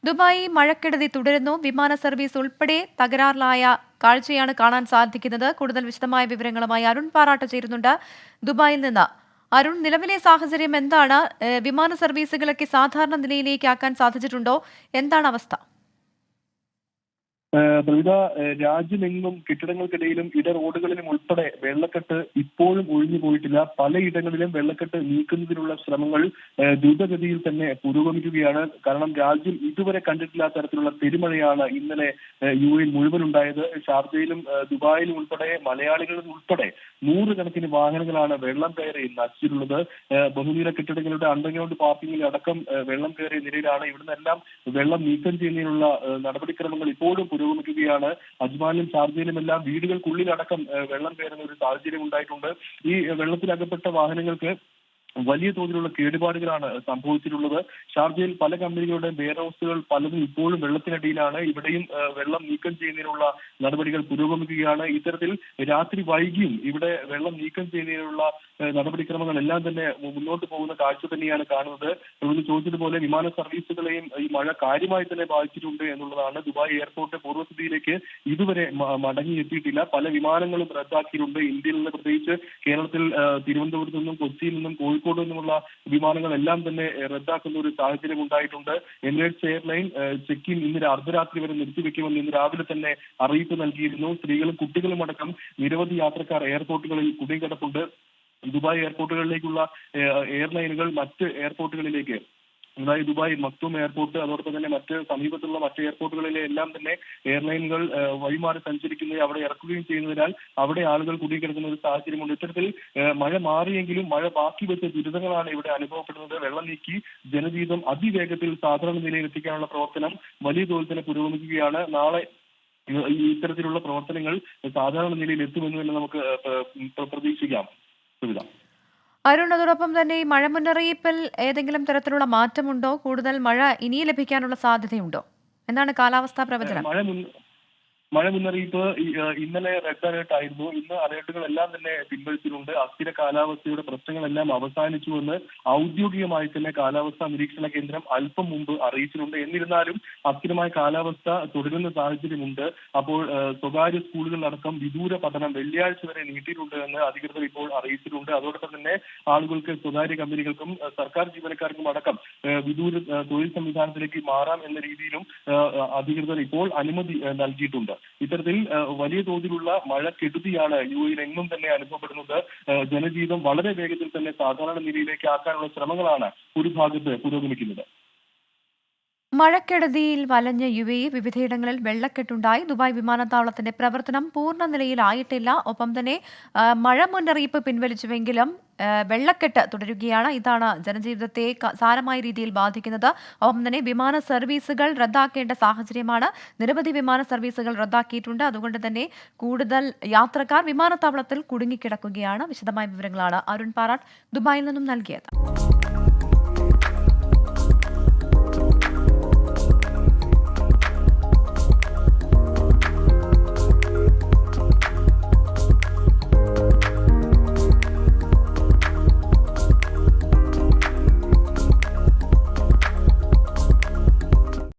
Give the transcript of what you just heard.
Dubai മഴക്കെടുതി തുടരുന്നു. വിമാന സർവീസ് ഉൾപ്പെടെ തകരാറിലായ കാഴ്ചയാണ് കാണാൻ സാധിക്കുന്നത്. കൂടുതൽ വിശദമായ വിവരങ്ങളുമായി അരുൺ പാറാട്ട് ചേരുന്നുണ്ട് ദുബായിൽ നിന്ന്. അരുൺ, നിലവിലെ സാഹചര്യം എന്താണ്? വിമാന സർവീസുകളൊക്കെ സാധാരണ നിലയിലേക്ക് ആക്കാൻ സാധിച്ചിട്ടുണ്ടോ? എന്താണ് അവസ്ഥ? പ്രവിധ രാജ്യമെങ്ങും കെട്ടിടങ്ങൾക്കിടയിലും റോഡുകളിലും ഉൾപ്പെടെ വെള്ളക്കെട്ട് ഇപ്പോഴും ഒഴിഞ്ഞു പോയിട്ടില്ല. പലയിടങ്ങളിലും വെള്ളക്കെട്ട് നീക്കുന്നതിനുള്ള ശ്രമങ്ങൾ ദ്രുതഗതിയിൽ തന്നെ പുരോഗമിക്കുകയാണ്. കാരണം രാജ്യം ഇതുവരെ കണ്ടിട്ടില്ലാത്ത തരത്തിലുള്ള പെരുമഴയാണ് ഇന്നലെ UAE മുഴുവൻ ഉണ്ടായത്. ഷാർജയിലും ദുബായിലും ഉൾപ്പെടെ മലയാളികളും ഉൾപ്പെടെ നൂറുകണക്കിന് വാഹനങ്ങളാണ് വെള്ളം കയറി നശിച്ചിട്ടുള്ളത്. ബഹുനില കെട്ടിടങ്ങളുടെ അണ്ടർഗ്രൗണ്ട് പാർക്കിംഗിൽ അടക്കം വെള്ളം കയറിയ നിലയിലാണ്. ഇവിടുന്നെല്ലാം വെള്ളം നീക്കം ചെയ്യുന്നതിനുള്ള നടപടിക്രമങ്ങൾ ഇപ്പോഴും പുരോഗമിക്കുകയാണ്. അജ്മാനിലും ഷാർജയിലും എല്ലാം വീടുകൾക്കുള്ളിലടക്കം വെള്ളം കയറുന്ന ഒരു സാഹചര്യം ഉണ്ടായിട്ടുണ്ട്. ഈ വെള്ളത്തിലകപ്പെട്ട വാഹനങ്ങൾക്ക് വലിയ തോതിലുള്ള കേടുപാടുകളാണ് സംഭവിച്ചിട്ടുള്ളത്. ഷാർജയിൽ പല കമ്പനികളുടെ വെയർ ഹൗസുകൾ പലതും ഇപ്പോഴും വെള്ളത്തിനടിയിലാണ്. ഇവിടെയും വെള്ളം നീക്കം ചെയ്യുന്നതിനുള്ള നടപടികൾ പുരോഗമിക്കുകയാണ്. ഇത്തരത്തിൽ രാത്രി വൈകിയും ഇവിടെ വെള്ളം നീക്കം ചെയ്യുന്നതിനുള്ള നടപടിക്രമങ്ങളെല്ലാം തന്നെ മുന്നോട്ട് പോകുന്ന കാഴ്ച തന്നെയാണ് കാണുന്നത്. നമ്മൾ ചോദിച്ചതുപോലെ വിമാന സർവീസുകളെയും ഈ മഴ കാര്യമായി തന്നെ ബാധിച്ചിട്ടുണ്ട് എന്നുള്ളതാണ്. ദുബായ് എയർപോർട്ട് പൂർവ്വസ്ഥിതിയിലേക്ക് ഇതുവരെ മടങ്ങിയെത്തിയിട്ടില്ല. പല വിമാനങ്ങളും റദ്ദാക്കിയിട്ടുണ്ട്. ഇന്ത്യയിൽ നിന്ന്, പ്രത്യേകിച്ച് കേരളത്തിൽ തിരുവനന്തപുരത്ത് നിന്നും കൊച്ചിയിൽ നിന്നും കോഴിക്കോട് നിന്നുമുള്ള വിമാനങ്ങളെല്ലാം തന്നെ റദ്ദാക്കുന്ന ഒരു സാഹചര്യം ഉണ്ടായിട്ടുണ്ട്. എമിറേറ്റ്സ് എയർലൈൻ ചെക്കിൻ ഇന്ന് അർദ്ധരാത്രി വരെ നിർത്തിവെക്കുമെന്ന് ഇന്ന് രാവിലെ തന്നെ അറിയിപ്പ് നൽകിയിരുന്നു. സ്ത്രീകളും കുട്ടികളും അടക്കം നിരവധി യാത്രക്കാർ എയർപോർട്ടുകളിൽ കുടുങ്ങിക്കിടപ്പുണ്ട്. ദുബായ് എയർപോർട്ടുകളിലേക്കുള്ള എയർലൈനുകൾ മറ്റ് എയർപോർട്ടുകളിലേക്ക്, അതായത് ദുബായ് മക്തൂം എയർപോർട്ട്, അതോടൊപ്പം തന്നെ മറ്റ് സമീപത്തുള്ള മറ്റ് എയർപോർട്ടുകളിലെ എല്ലാം തന്നെ എയർലൈനുകൾ വഴിമാറി സഞ്ചരിക്കുകയും അവിടെ ഇറക്കുകയും ചെയ്യുന്നതിനാൽ അവിടെ ആളുകൾ കുടുങ്ങിക്കിടക്കുന്ന ഒരു സാഹചര്യമുണ്ട്. ഇത്തരത്തിൽ മഴ മാറിയെങ്കിലും മഴ ബാക്കി വെച്ച ദുരിതങ്ങളാണ് ഇവിടെ അനുഭവപ്പെടുന്നത്. വെള്ളം നീക്കി ജനജീവിതം അതിവേഗത്തിൽ സാധാരണ നിലയിൽ എത്തിക്കാനുള്ള പ്രവർത്തനം വലിയ തോതിൽ തന്നെ പുരോഗമിക്കുകയാണ്. നാളെ ഇത്തരത്തിലുള്ള പ്രവർത്തനങ്ങൾ സാധാരണ നിലയിൽ എത്തുമെന്ന് തന്നെ നമുക്ക് പ്രതീക്ഷിക്കാം. അരുൺ, അതോടൊപ്പം തന്നെ ഈ മഴ മുന്നറിയിപ്പിൽ ഏതെങ്കിലും തരത്തിലുള്ള മാറ്റമുണ്ടോ? കൂടുതൽ മഴ ഇനി ലഭിക്കാനുള്ള സാധ്യതയുണ്ടോ? എന്താണ് കാലാവസ്ഥാ പ്രവചനം? മഴ മുന്നറിയിപ്പ് ഇന്നലെ റെഡ് അലേർട്ട് ആയിരുന്നു. ഇന്ന് അലേർട്ടുകളെല്ലാം തന്നെ പിൻവലിച്ചിട്ടുണ്ട്. അസ്ഥിര കാലാവസ്ഥയുടെ പ്രശ്നങ്ങളെല്ലാം അവസാനിച്ചുവെന്ന് ഔദ്യോഗികമായി തന്നെ കാലാവസ്ഥാ നിരീക്ഷണ കേന്ദ്രം അല്പം മുമ്പ് അറിയിച്ചിട്ടുണ്ട്. എന്നിരുന്നാലും അസ്ഥിരമായ കാലാവസ്ഥ തുടരുന്ന സാഹചര്യമുണ്ട്. അപ്പോൾ സ്വകാര്യ സ്കൂളുകളിലടക്കം വിദൂര പഠനം വെള്ളിയാഴ്ച വരെ നീട്ടിയിട്ടുണ്ട് എന്ന് അധികൃതർ ഇപ്പോൾ അറിയിച്ചിട്ടുണ്ട്. അതോടൊപ്പം തന്നെ ആളുകൾക്ക്, സ്വകാര്യ കമ്പനികൾക്കും സർക്കാർ ജീവനക്കാർക്കും അടക്കം വിദൂര തൊഴിൽ സംവിധാനത്തിലേക്ക് മാറാം എന്ന രീതിയിലും അധികൃതർ ഇപ്പോൾ അനുമതി നൽകിയിട്ടുണ്ട്. ഇത്തരത്തിൽ വലിയ തോതിലുള്ള മഴക്കെടുതിയാണ് UAE എങ്ങും തന്നെ അനുഭവപ്പെടുന്നത്. ജനജീവിതം വളരെ വേഗത്തിൽ തന്നെ സാധാരണ നിലയിലേക്ക് ആക്കാനുള്ള ശ്രമങ്ങളാണ് ഒരു ഭാഗത്ത് പുരോഗമിക്കുന്നത്. മഴക്കെടുതിയിൽ വലഞ്ഞ UAE വിവിധയിടങ്ങളിൽ വെള്ളക്കെട്ടുണ്ടായി. ദുബായ് വിമാനത്താവളത്തിന്റെ പ്രവർത്തനം പൂർണ്ണ നിലയിലായിട്ടില്ല. ഒപ്പം തന്നെ മഴ മുന്നറിയിപ്പ് പിൻവലിച്ചുവെങ്കിലും വെള്ളക്കെട്ട് തുടരുകയാണ്. ഇതാണ് ജനജീവിതത്തെ സാരമായ രീതിയിൽ ബാധിക്കുന്നത്. ഒപ്പം തന്നെ വിമാന സർവീസുകൾ റദ്ദാക്കേണ്ട സാഹചര്യമാണ്. നിരവധി വിമാന സർവീസുകൾ റദ്ദാക്കിയിട്ടുണ്ട്. അതുകൊണ്ട് തന്നെ കൂടുതൽ യാത്രക്കാർ വിമാനത്താവളത്തിൽ കുടുങ്ങിക്കിടക്കുകയാണ്. വിശദമായ വിവരങ്ങളാണ് അരുൺ പാറാട്ട് ദുബായിൽ നിന്നും നൽകിയത്.